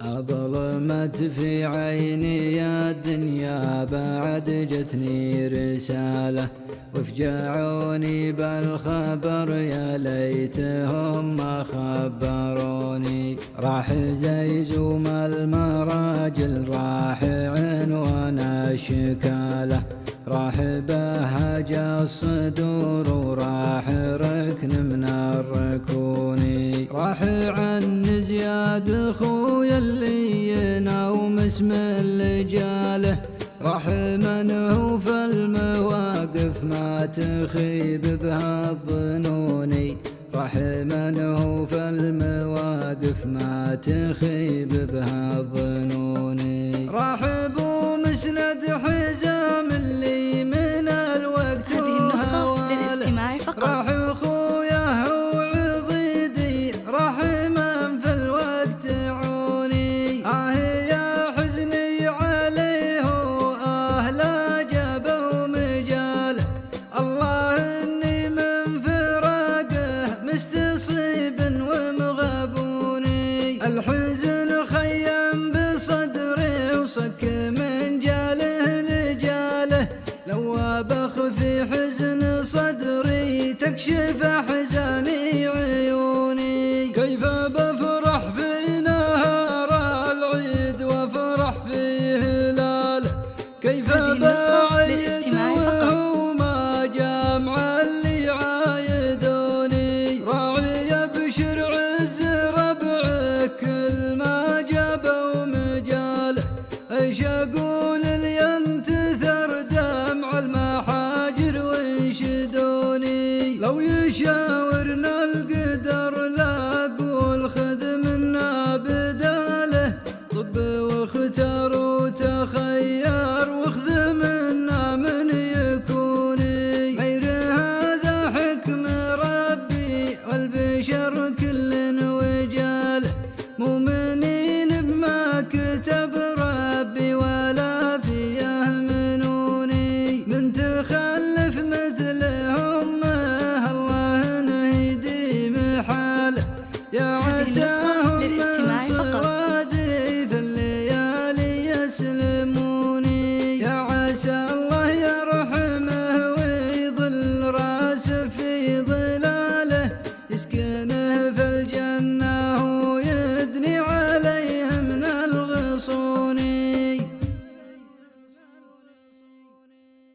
أظلمت في عيني يا الدنيا بعد جتني رسالة، وفجعوني بالخبر يا ليتهم ما خبروني. راح زيزوم المراجل، راح عنوان الشكالة، راح بهج الصدور، وراح ركن من الركون. راح عن زياد خويا اللي يناوم اسم اللجاله، راح من هو في المواقف ما تخيب بها الظنون. راح من هو في المواقف ما تخيب بها الظنون. راح ابو مسند حزام اللي من الوقت هذه النسخة للاستماع فقط. راح اخويا وعضيدي، راح من في الوقت عوني. يا حزني عليه لا جابوا مجاله، الله اني من فراقه مستصيب ومغبوني. الحزن خيم بصدري وصك من جاله لجاله، لو بخ في حزن صدري تكشف احزاني عيوني.